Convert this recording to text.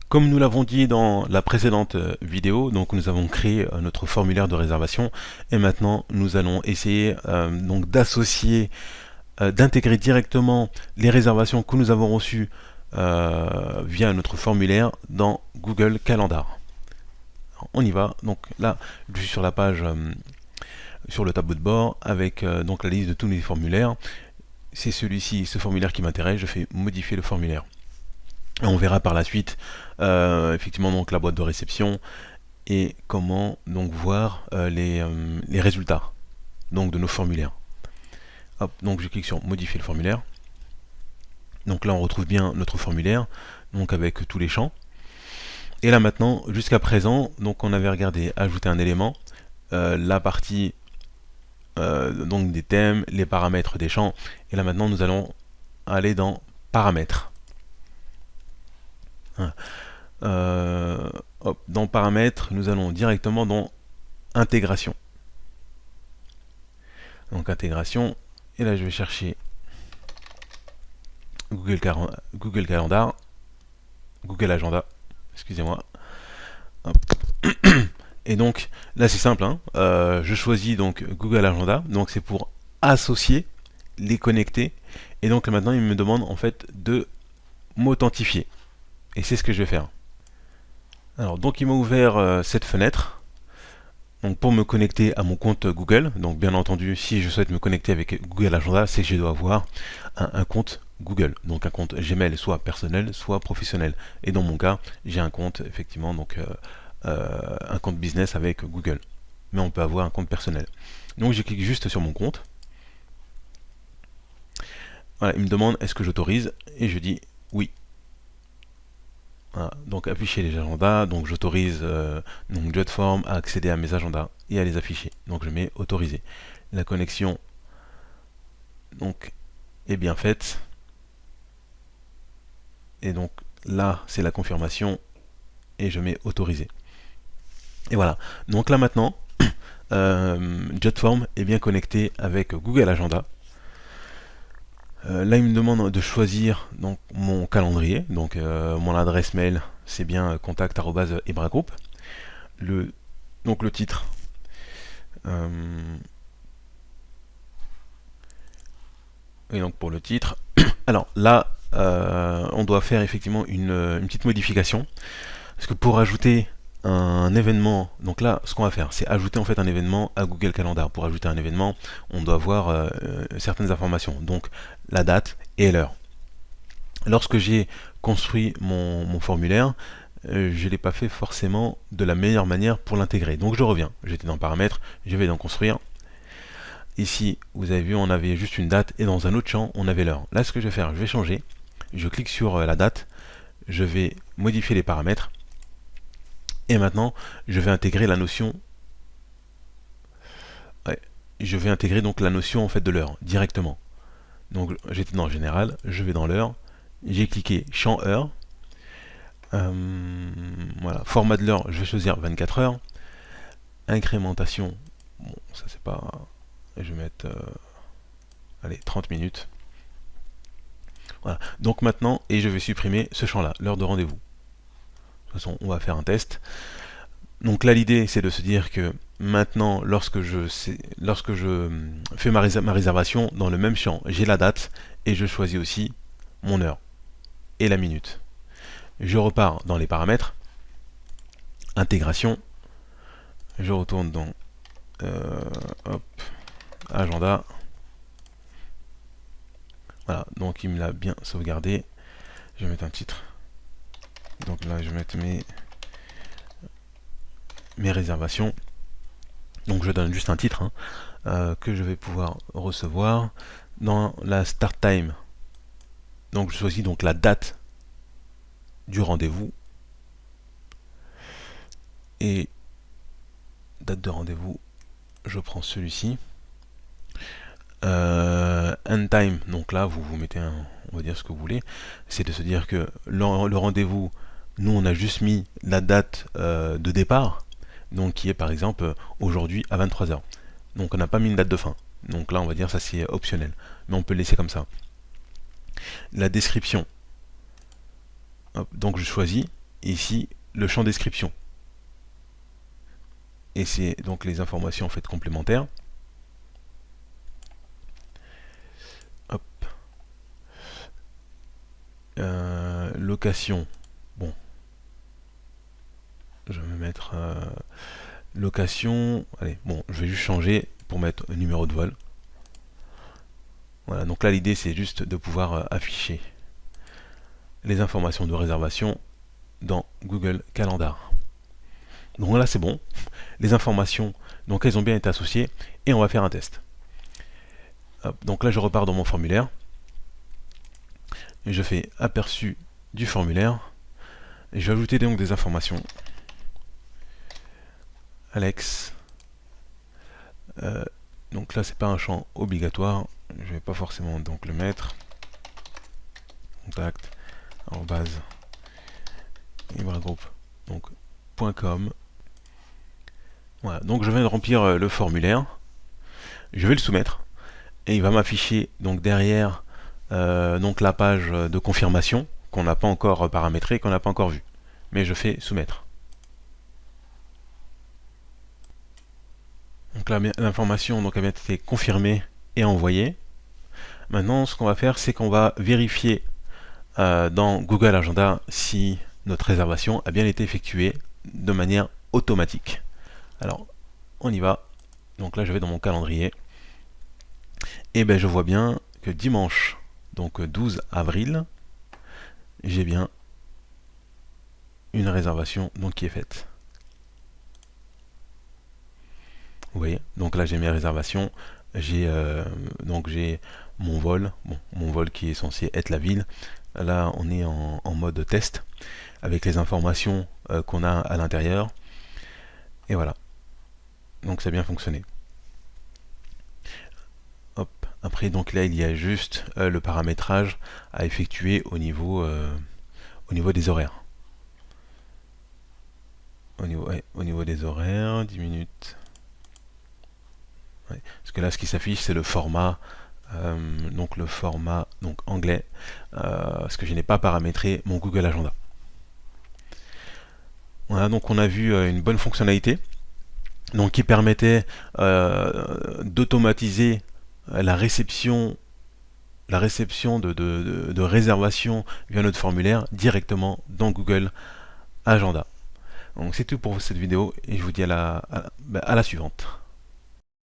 Comme nous l'avons dit dans la précédente vidéo, donc nous avons créé notre formulaire de réservation et maintenant nous allons essayer donc d'associer, d'intégrer directement les réservations que nous avons reçues via notre formulaire dans Google Calendar. Alors, on y va. Donc là, je suis sur la page, sur le tableau de bord avec donc la liste de tous les formulaires. C'est celui-ci, ce formulaire qui m'intéresse. Je fais modifier le formulaire. Et on verra par la suite effectivement donc la boîte de réception et comment donc voir les résultats donc de nos formulaires. Hop, donc je clique sur modifier le formulaire. Donc là on retrouve bien notre formulaire donc avec tous les champs. Et là maintenant, jusqu'à présent, donc on avait regardé ajouter un élément, la partie donc des thèmes, les paramètres des champs, et là maintenant nous allons aller dans paramètres. Hop, dans paramètres, nous allons directement dans intégration. Donc intégration, et là je vais chercher Google Calendar, Google Agenda, excusez-moi. Et donc là c'est simple, hein, je choisis donc Google Agenda, donc c'est pour associer, les connecter, et donc là, maintenant il me demande en fait de m'authentifier, et c'est ce que je vais faire. Alors donc il m'a ouvert cette fenêtre. Donc pour me connecter à mon compte Google, donc bien entendu si je souhaite me connecter avec Google Agenda, c'est que je dois avoir un compte Google, donc un compte Gmail soit personnel soit professionnel. Et dans mon cas, j'ai un compte effectivement donc un compte business avec Google, mais on peut avoir un compte personnel. Donc je clique juste sur mon compte. Voilà, il me demande est-ce que j'autorise et je dis oui. Voilà, donc afficher les agendas, donc j'autorise donc Jotform à accéder à mes agendas et à les afficher. Donc je mets autoriser. La connexion donc est bien faite. Et donc là c'est la confirmation et je mets autoriser. Et voilà. Donc là maintenant Jotform est bien connecté avec Google Agenda. Là il me demande de choisir donc mon calendrier, donc mon adresse mail c'est bien contact@ebragroup. Donc le titre, et donc pour le titre, alors là on doit faire effectivement une petite modification, parce que pour ajouter un événement, donc là ce qu'on va faire c'est ajouter en fait un événement à Google Calendar. Pour ajouter un événement on doit avoir certaines informations, donc la date et l'heure. Lorsque j'ai construit mon formulaire, je ne l'ai pas fait forcément de la meilleure manière pour l'intégrer, donc je reviens, j'étais dans paramètres, je vais dans construire. Ici vous avez vu on avait juste une date et dans un autre champ on avait l'heure. Là ce que je vais faire, je vais changer, je clique sur la date, je vais modifier les paramètres. Et maintenant, je vais intégrer la notion. Ouais, je vais intégrer donc la notion en fait de l'heure directement. Donc j'étais dans général, je vais dans l'heure, j'ai cliqué champ heure. Voilà, format de l'heure, je vais choisir 24 heures. Incrémentation, bon ça c'est pas. Je vais mettre allez 30 minutes. Voilà. Donc maintenant, et je vais supprimer ce champ-là, l'heure de rendez-vous. De toute façon, on va faire un test. Donc là, l'idée, c'est de se dire que maintenant, lorsque je fais ma réservation, dans le même champ, j'ai la date et je choisis aussi mon heure et la minute. Je repars dans les paramètres, intégration, je retourne dans hop, agenda. Voilà, donc il me l'a bien sauvegardé. Je vais mettre un titre. Donc là, je vais mettre mes réservations. Donc je donne juste un titre que je vais pouvoir recevoir dans la start time. Donc je choisis donc la date du rendez-vous et date de rendez-vous, je prends celui-ci. End time, donc là vous mettez on va dire ce que vous voulez, c'est de se dire que le rendez-vous, nous on a juste mis la date de départ, donc qui est par exemple aujourd'hui à 23 h. Donc on n'a pas mis une date de fin. Donc là on va dire ça c'est optionnel, mais on peut le laisser comme ça. La description, hop, donc je choisis ici le champ description. Et c'est donc les informations en fait complémentaires. Hop. Location. Bon. Je vais me mettre location. Allez, bon, je vais juste changer pour mettre numéro de vol. Voilà, donc là l'idée c'est juste de pouvoir afficher les informations de réservation dans Google Calendar. Donc là c'est bon, les informations, donc elles ont bien été associées, et on va faire un test. Hop, donc là je repars dans mon formulaire, et je fais aperçu du formulaire, et je vais ajouter donc des informations. Alex, donc là c'est pas un champ obligatoire, je vais pas forcément donc le mettre. Contact @ibradgroup donc .com. Voilà, donc je viens de remplir le formulaire, je vais le soumettre et il va m'afficher donc derrière donc la page de confirmation qu'on n'a pas encore paramétrée, qu'on n'a pas encore vue. Mais je fais soumettre. Donc là l'information donc a bien été confirmée et envoyée. Maintenant ce qu'on va faire c'est qu'on va vérifier dans Google Agenda si notre réservation a bien été effectuée de manière automatique. Alors on y va. Donc là je vais dans mon calendrier et ben je vois bien que dimanche donc 12 avril j'ai bien une réservation donc qui est faite. Vous voyez, donc là j'ai mes réservations, j'ai mon vol, bon, mon vol qui est censé être la ville. Là on est en mode test avec les informations qu'on a à l'intérieur et voilà, donc ça a bien fonctionné. Hop. Après donc là il y a juste le paramétrage à effectuer au niveau des horaires. Au niveau des horaires, 10 minutes. Ouais. Parce que là ce qui s'affiche c'est le format donc anglais, parce que je n'ai pas paramétré mon Google Agenda. Voilà, donc on a vu une bonne fonctionnalité donc qui permettait d'automatiser la réception de réservation via notre formulaire directement dans Google Agenda. Donc c'est tout pour cette vidéo et je vous dis à la suivante.